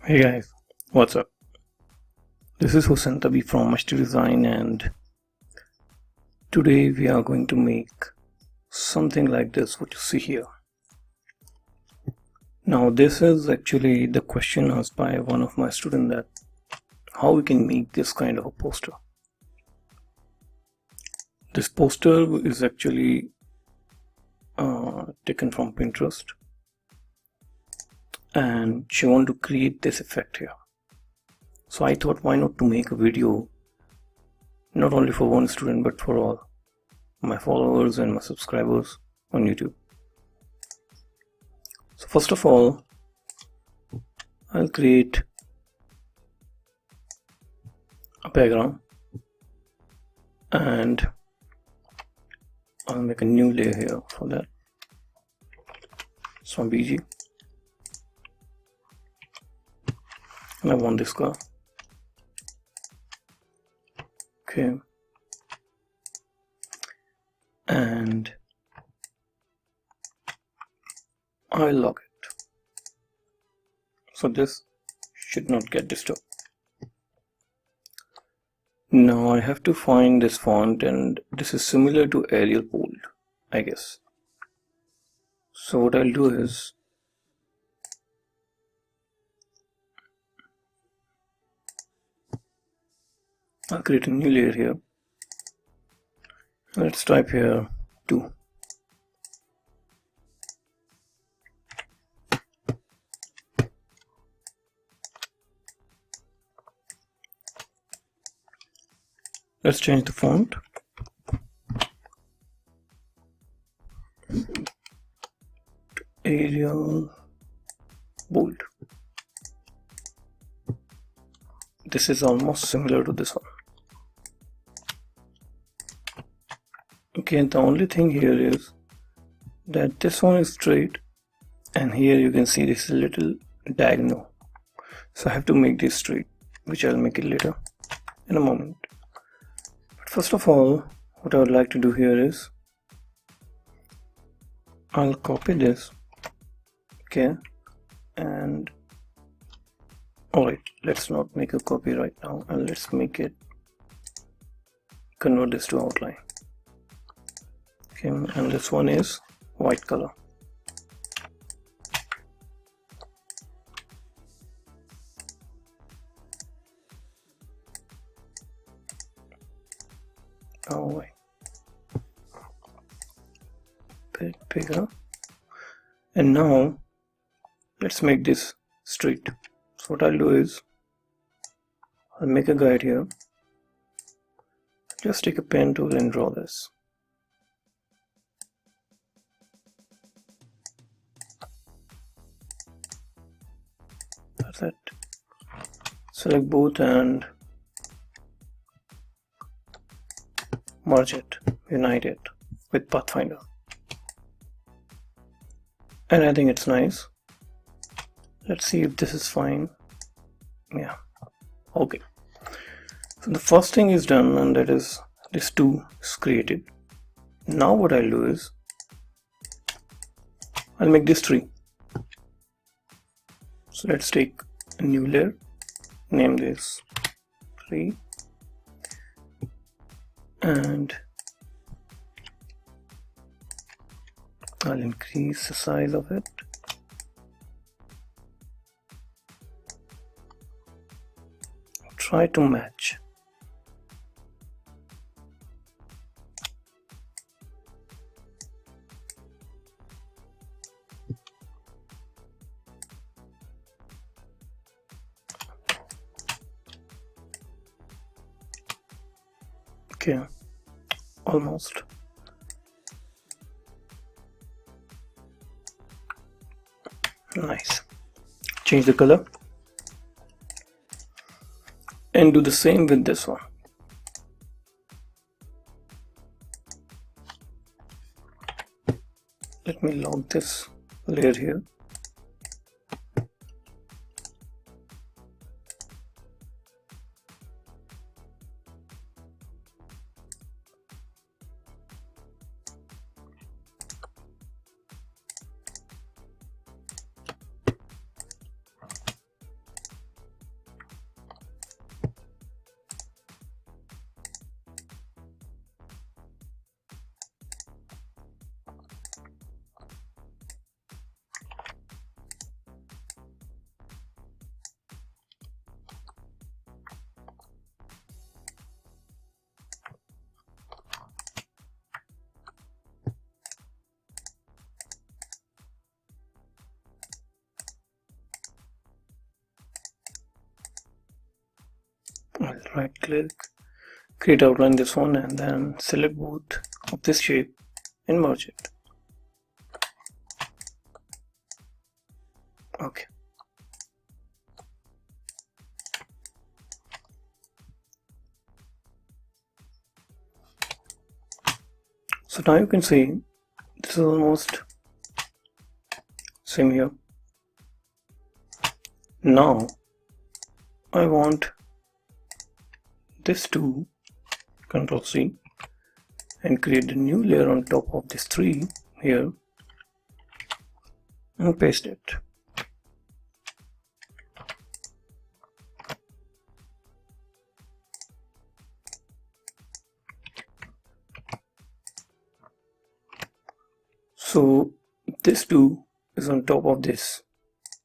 Hey guys, what's up? This is Hussein Tabi from Mashti Design, and today we are going to make something like this, what you see here. Now this is actually the question asked by one of my students, that how we can make this kind of a poster. This poster is actually taken from Pinterest, and she wanted to create this effect here. So I thought, why not to make a video not only for one student but for all my followers and my subscribers on YouTube. So first of all, I'll create a background and I'll make a new layer here for that. So BG, and I want this color. Okay, and I'll lock it, so this should not get disturbed. Now I have to find this font, and this is similar to Arial Bold, I guess. So what I'll do is I'll create a new layer here. Let's type here 2. Let's change the font. Arial Bold. This is almost similar to this one. Okay, the only thing here is that this one is straight, and here you can see this is a little diagonal. So I have to make this straight, which I'll make it later in a moment. But first of all, what I would like to do here is I'll copy this. Okay, and alright, let's not make a copy right now, and let's make it convert this to outline. Okay, and this one is white color. Alright, bit bigger, and now let's make this straight. So what I'll do is I'll make a guide here. Just take a pen tool and draw this. That's it. Select both and merge it, unite it with Pathfinder. And I think it's nice. Let's see if this is fine. Yeah, okay. So the first thing is done, and that is this 2 is created. Now what I'll do is I'll make this 3. So let's take a new layer, name this 3, and I'll increase the size of it. Try to match. Okay, almost. Nice. Change the color and do the same with this one. Let me lock this layer here. I'll right click, create outline this one, and then select both of this shape and merge it. Okay. So now you can see this is almost same here. Now I want this to Control C and create a new layer on top of this 3 here and paste it. So this 2 is on top of this.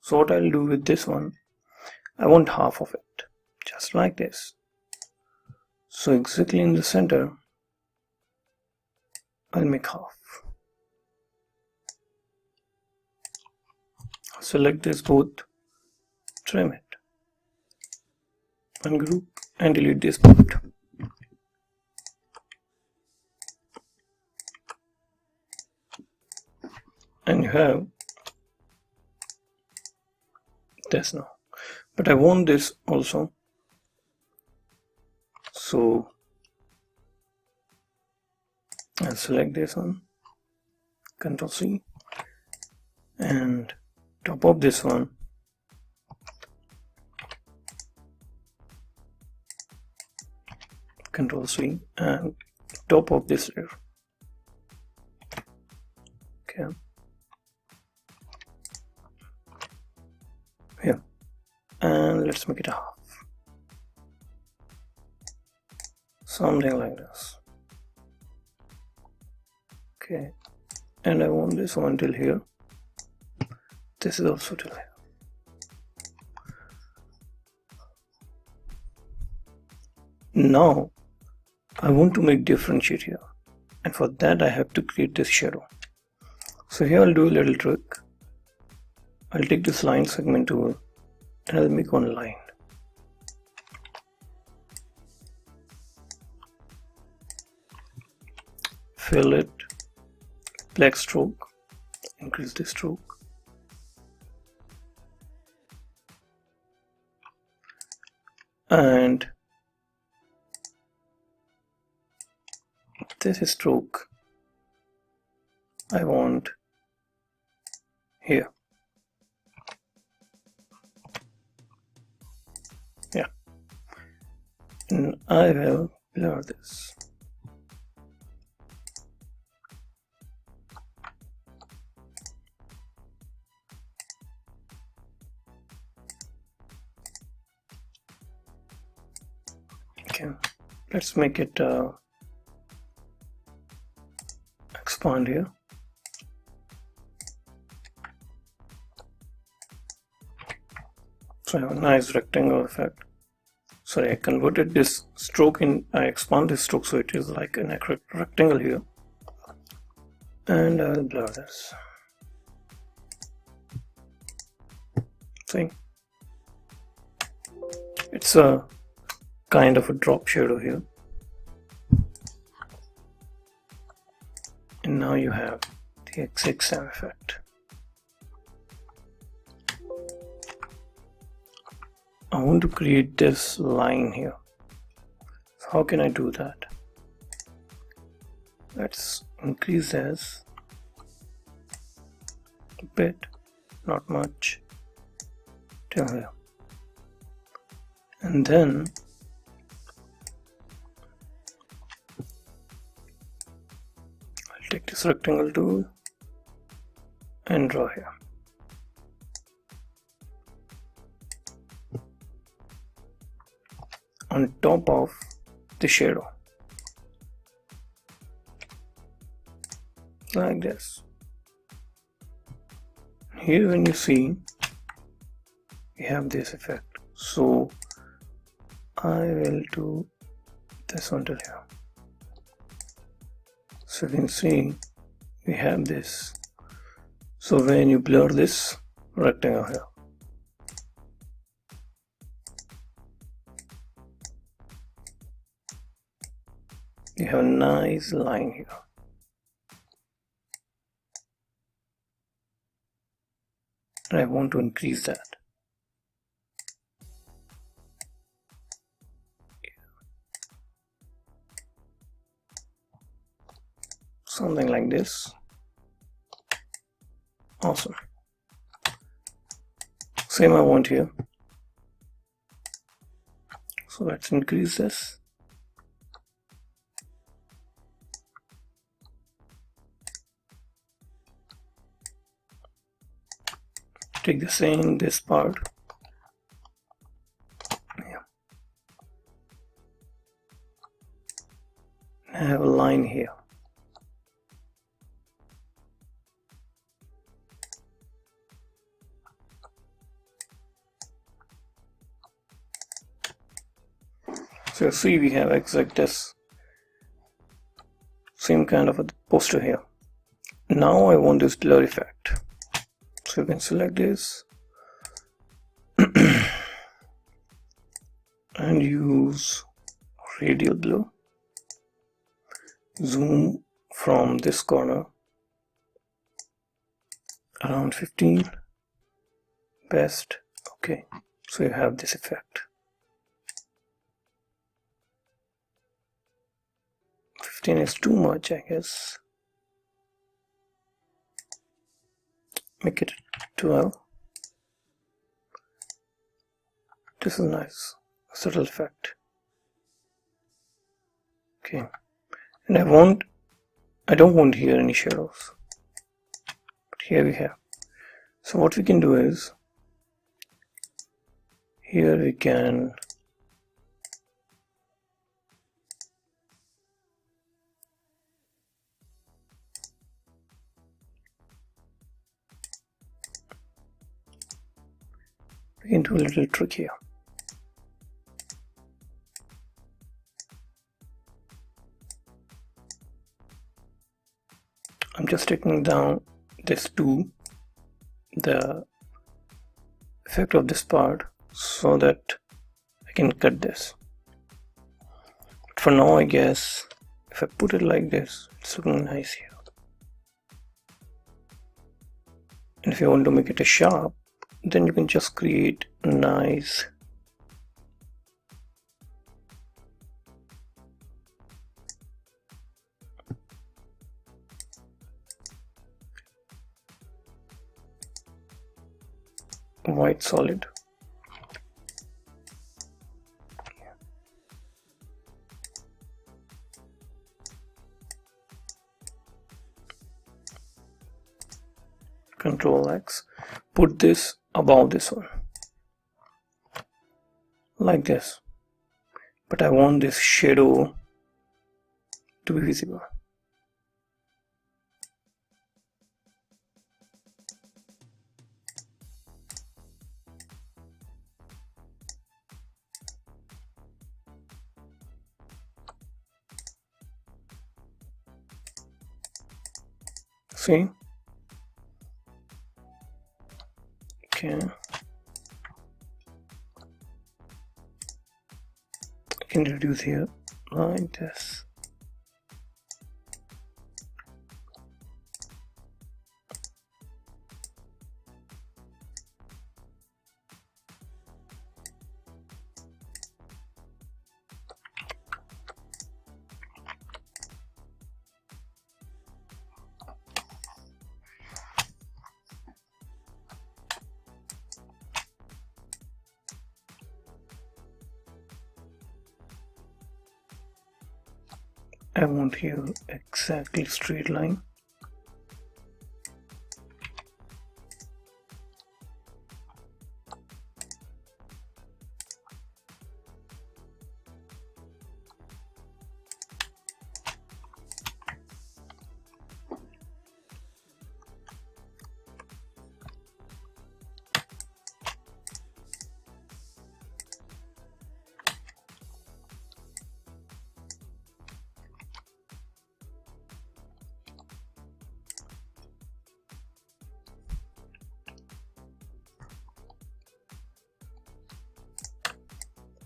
So what I'll do with this one, I want half of it, just like this. So exactly in the center, I'll make half. Select this both, trim it, ungroup and delete this both. And you have this now. But I want this also. So I'll select this one, Control C, and top of this one, Control C, and top of this layer. Okay. Here. And let's make it a half. Something like this. Okay. And I want this one till here. This is also till here. Now I want to make differentiate here, and for that I have to create this shadow. So here I'll do a little trick. I'll take this line segment tool and I'll make one line. Fill it, black stroke, increase the stroke. And this stroke I want here. Yeah. And I will blur this. Okay, let's make it expand here. So I have a nice rectangle effect. Sorry, I converted this stroke in, I expand this stroke so it is like an accurate rectangle here. And I'll blur this. See? It's a kind of a drop shadow here. And now you have the XXM effect. I want to create this line here. So how can I do that? Let's increase this a bit, not much, till here. And then I'll take this rectangle tool and draw here. On top of the shadow, like this. Here when you see, we have this effect. So I will do this one till here. So you can see we have this. So when you blur this rectangle here, You have a nice line here. And I want to increase that. Something like this. Awesome. Same I want here. So let's increase this. Take the same, this part. Yeah. I have a line here. So you see we have exact this same kind of a poster here. Now I want this blur effect. So you can select this and use radial blur. Zoom from this corner around 15. Best. Okay. So you have this effect. 15 is too much, I guess. Make it 12. This is nice. Subtle effect. Okay. And I don't want here any shadows. But here we have. So what we can do is, here we can do a little trick here. I'm just taking down this to the effect of this part so that I can cut this. But for now, I guess if I put it like this, it's looking nice here. And if you want to make it a sharp, then you can just create a nice white solid. Control X, put this above this one like this, but I want this shadow to be visible. See? Okay. I can reduce here like this. I want here exactly straight line.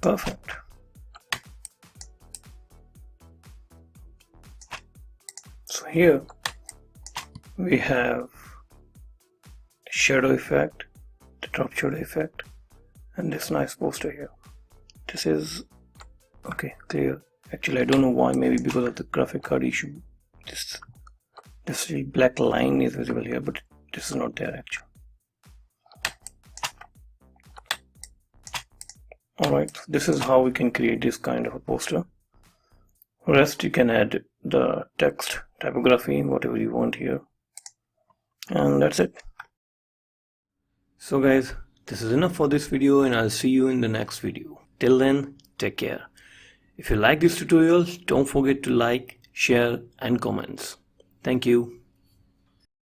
Perfect. here we have shadow effect, the drop shadow effect, and this nice poster here. This is okay, clear. Actually, I don't know why, maybe because of the graphic card issue. This little black line is visible here, but this is not there actually. Alright, this is how we can create this kind of a poster. Rest you can add the text, typography, whatever you want here. And that's it. So guys, this is enough for this video, and I'll see you in the next video. Till then, take care. If you like this tutorial, don't forget to like, share and comments. Thank you.